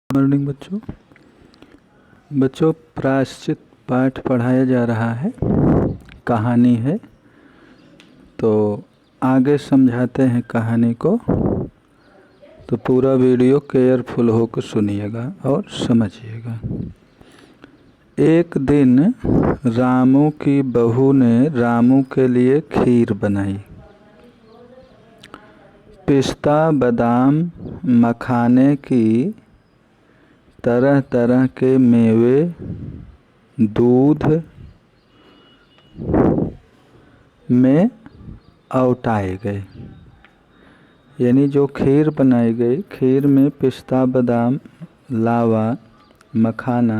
Morning बच्चों प्रायश्चित पाठ पढ़ाया जा रहा है, कहानी है। तो आगे समझाते हैं कहानी को, तो पूरा वीडियो केयरफुल होकर सुनिएगा और समझिएगा। एक दिन रामू की बहू ने रामू के लिए खीर बनाई। पिस्ता, बादाम, मखाने की तरह तरह के मेवे, दूध में औटाए गए। यानी जो खीर बनाई गई, खीर में पिस्ता, बादाम, लावा, मखाना,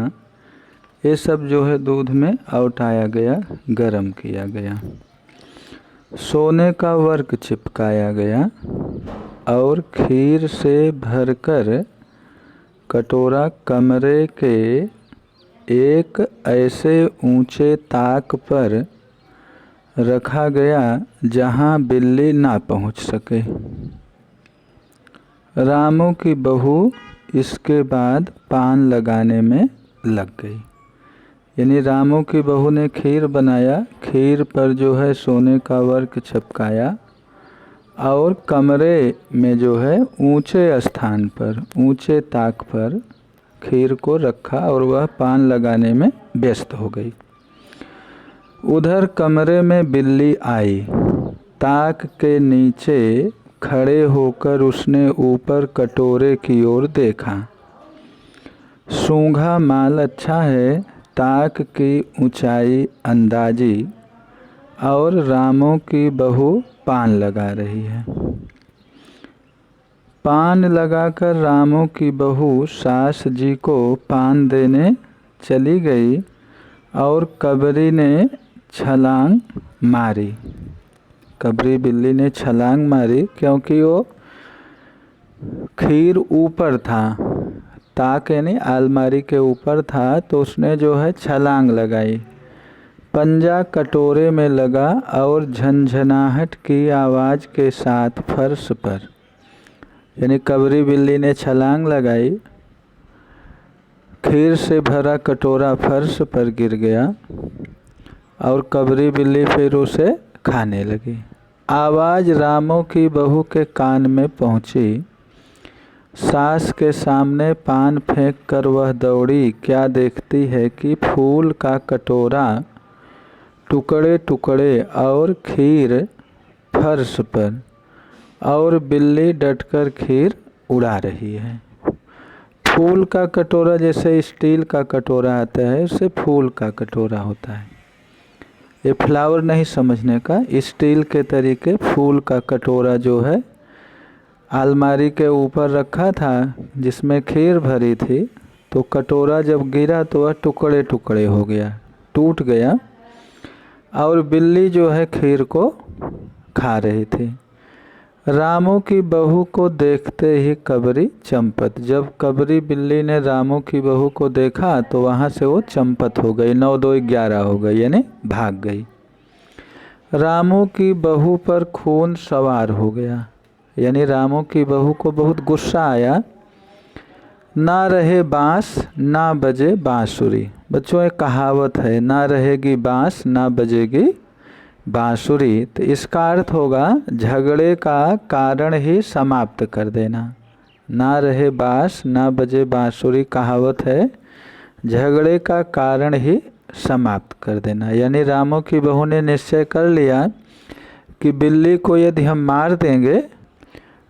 ये सब जो है दूध में औटाया गया, गरम किया गया। सोने का वर्क चिपकाया गया और खीर से भरकर कटोरा कमरे के एक ऐसे ऊंचे ताक पर रखा गया जहां बिल्ली ना पहुंच सके। रामू की बहू इसके बाद पान लगाने में लग गई। यानी रामू की बहू ने खीर बनाया, खीर पर जो है सोने का वर्क चिपकाया और कमरे में जो है ऊंचे स्थान पर, ऊंचे ताक पर खीर को रखा और वह पान लगाने में व्यस्त हो गई। उधर कमरे में बिल्ली आई। ताक के नीचे खड़े होकर उसने ऊपर कटोरे की ओर देखा। सूंघा माल अच्छा है, ताक की ऊंचाई अंदाजी, और रामू की बहू पान लगा रही है। पान लगाकर रामू की बहू सास जी को पान देने चली गई और कबरी ने छलांग मारी। कबरी बिल्ली ने छलांग मारी क्योंकि वो खीर ऊपर था, ताक यानी अलमारी के ऊपर था, तो उसने जो है छलांग लगाई। पंजा कटोरे में लगा और झनझनाहट की आवाज़ के साथ फर्श पर, यानी कबरी बिल्ली ने छलांग लगाई, खीर से भरा कटोरा फर्श पर गिर गया और कबरी बिल्ली फिर उसे खाने लगी। आवाज़ रामू की बहू के कान में पहुंची। सास के सामने पान फेंक कर वह दौड़ी। क्या देखती है कि फूल का कटोरा टुकड़े टुकड़े और खीर फर्श पर, और बिल्ली डटकर खीर उड़ा रही है। फूल का कटोरा जैसे स्टील का कटोरा आता है, उससे फूल का कटोरा होता है। ये फ्लावर नहीं समझने का, स्टील के तरीके फूल का कटोरा जो है अलमारी के ऊपर रखा था जिसमें खीर भरी थी, तो कटोरा जब गिरा तो वह टुकड़े टुकड़े हो गया, टूट गया, और बिल्ली जो है खीर को खा रही थी। रामू की बहू को देखते ही कबरी चंपत। जब कबरी बिल्ली ने रामू की बहू को देखा तो वहाँ से वो चंपत हो गई, 9 2 11 हो गई, यानी भाग गई। रामू की बहू पर खून सवार हो गया, यानी रामू की बहू को बहुत गुस्सा आया। ना रहे बांस ना बजे बांसुरी। बच्चों एक कहावत है, ना रहेगी बांस ना बजेगी बांसुरी, तो इसका अर्थ होगा झगड़े का कारण ही समाप्त कर देना। ना रहे बांस ना बजे बांसुरी कहावत है, झगड़े का कारण ही समाप्त कर देना। यानी रामू की बहू ने निश्चय कर लिया कि बिल्ली को यदि हम मार देंगे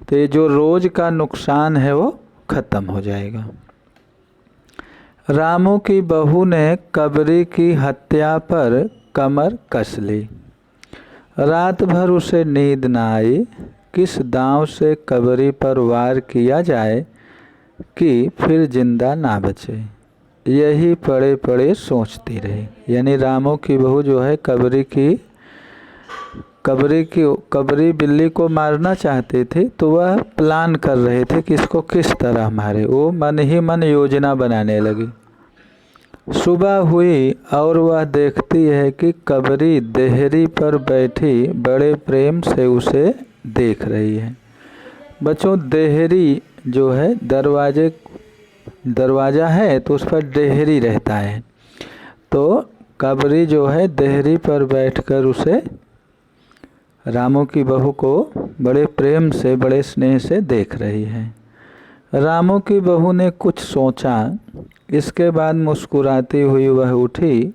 तो ये जो रोज का नुकसान है वो खत्म हो जाएगा। रामू की बहू ने कबरी की हत्या पर कमर कस ली। रात भर उसे नींद न आई। किस दांव से कबरी पर वार किया जाए कि फिर जिंदा ना बचे, यही पड़े पड़े सोचती रही। यानी रामू की बहू जो है कबरी बिल्ली को मारना चाहती थी, तो वह प्लान कर रहे थे कि इसको किस तरह मारे। वो मन ही मन योजना बनाने लगी। सुबह हुई और वह देखती है कि कबरी देहरी पर बैठी बड़े प्रेम से उसे देख रही है। बच्चों देहरी जो है दरवाजे दरवाज़ा है तो उस पर देहरी रहता है, तो कबरी जो है देहरी पर बैठकर उसे, रामू की बहू को बड़े प्रेम से बड़े स्नेह से देख रही है। रामू की बहू ने कुछ सोचा, इसके बाद मुस्कुराती हुई वह उठी।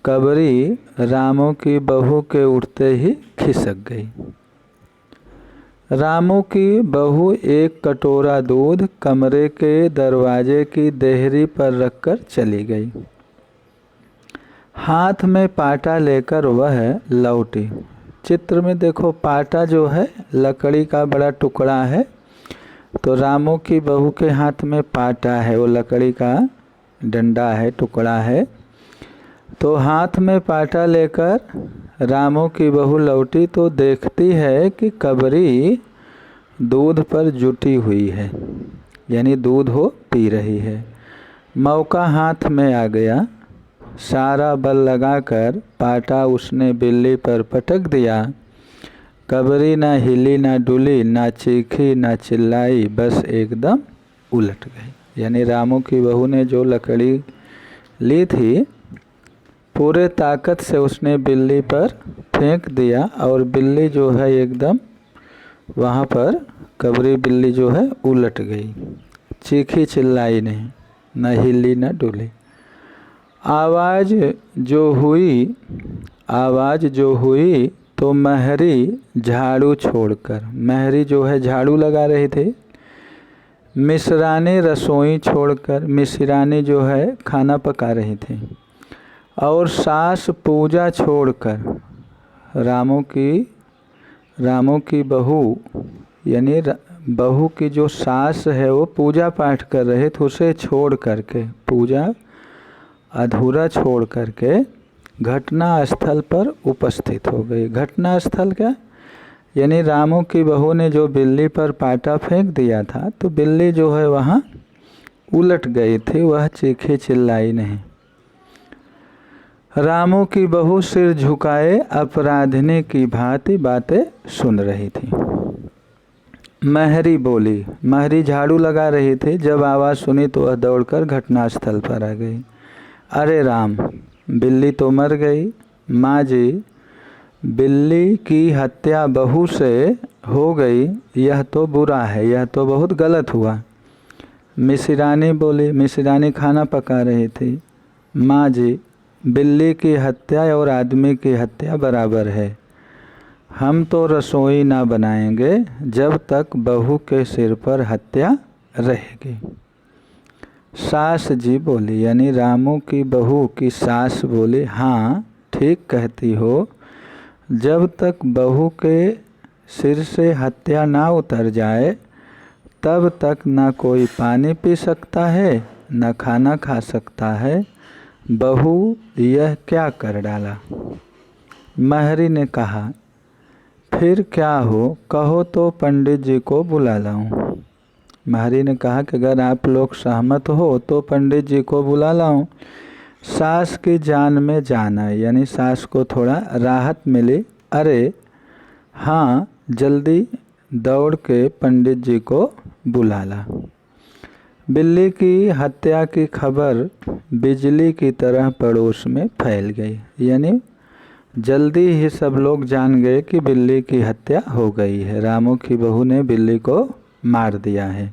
कबरी रामू की बहू के उठते ही खिसक गई। रामू की बहू एक कटोरा दूध कमरे के दरवाजे की देहरी पर रखकर चली गई। हाथ में पाटा लेकर वह लौटी। चित्र में देखो, पाटा जो है लकड़ी का बड़ा टुकड़ा है, तो रामू की बहू के हाथ में पाटा है, वो लकड़ी का डंडा है, टुकड़ा है। तो हाथ में पाटा लेकर रामू की बहू लौटी तो देखती है कि कबरी दूध पर जुटी हुई है, यानी दूध वो पी रही है। मौका हाथ में आ गया, सारा बल लगाकर पाटा उसने बिल्ली पर पटक दिया। कबरी ना हिली ना डुली, ना चीखी ना चिल्लाई, बस एकदम उलट गई। यानी रामू की बहू ने जो लकड़ी ली थी पूरे ताकत से उसने बिल्ली पर फेंक दिया और बिल्ली जो है एकदम वहाँ पर, कबरी बिल्ली जो है उलट गई। चीखी चिल्लाई नहीं, न हिली न डुली। आवाज़ जो हुई तो महरी झाड़ू छोड़कर, महरी जो है झाड़ू लगा रही थी, मिश्रानी रसोई छोड़कर, मिश्रानी जो है खाना पका रही थी, और सास पूजा छोड़कर, रामू की बहू यानी बहू की जो सास है वो पूजा पाठ कर रहे थे, उसे छोड़ करके, पूजा अधूरा छोड़ करके घटना स्थल पर उपस्थित हो गई। घटना स्थल क्या, यानी रामू की बहू ने जो बिल्ली पर पाटा फेंक दिया था तो बिल्ली जो है वहाँ उलट गई थी, वह चीखी चिल्लाई नहीं। रामू की बहू सिर झुकाए अपराधिनी की भांति बातें सुन रही थी। महरी बोली, महरी झाड़ू लगा रही थी, जब आवाज़ सुनी तो वह दौड़कर घटनास्थल पर आ गई। अरे राम, बिल्ली तो मर गई। माँ जी, बिल्ली की हत्या बहू से हो गई, यह तो बुरा है, यह तो बहुत गलत हुआ। मिश्रानी बोली, मिश्रानी खाना पका रही थी। माँ जी, बिल्ली की हत्या और आदमी की हत्या बराबर है। हम तो रसोई ना बनाएंगे जब तक बहू के सिर पर हत्या रहेगी। सास जी बोली, यानी रामू की बहू की सास बोली, हाँ ठीक कहती हो, जब तक बहू के सिर से हत्या ना उतर जाए तब तक ना कोई पानी पी सकता है, ना खाना खा सकता है। बहू यह क्या कर डाला। महरी ने कहा, फिर क्या हो, कहो तो पंडित जी को बुला लाऊं। महरी ने कहा कि अगर आप लोग सहमत हो तो पंडित जी को बुला लाऊं। सास की जान में जान आई, यानी सास को थोड़ा राहत मिली। अरे हाँ, जल्दी दौड़ के पंडित जी को बुला ला। बिल्ली की हत्या की खबर बिजली की तरह पड़ोस में फैल गई, यानी जल्दी ही सब लोग जान गए कि बिल्ली की हत्या हो गई है, रामू की बहू ने बिल्ली को मार दिया है।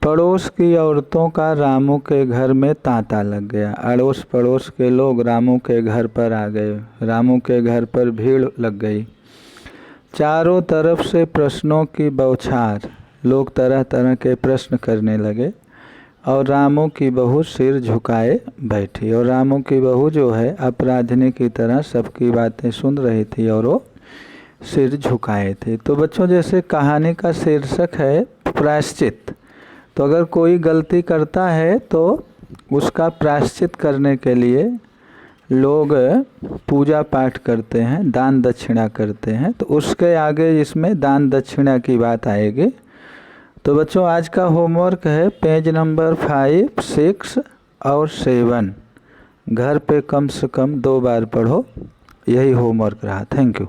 पड़ोस की औरतों का रामू के घर में तांता लग गया। अड़ोस पड़ोस के लोग रामू के घर पर आ गए, रामू के घर पर भीड़ लग गई। चारों तरफ से प्रश्नों की बौछार, लोग तरह तरह के प्रश्न करने लगे और रामू की बहू सिर झुकाए बैठी। और रामू की बहू जो है अपराधिनी की तरह सबकी बातें सुन रही थी और वो सिर झुकाए थे। तो बच्चों, जैसे कहानी का शीर्षक है प्रायश्चित, तो अगर कोई गलती करता है तो उसका प्रायश्चित करने के लिए लोग पूजा पाठ करते हैं, दान दक्षिणा करते हैं, तो उसके आगे इसमें दान दक्षिणा की बात आएगी। तो बच्चों, आज का होमवर्क है पेज नंबर 5, 6 और 7। घर पे कम से कम 2 बार पढ़ो, यही होमवर्क रहा। Thank you.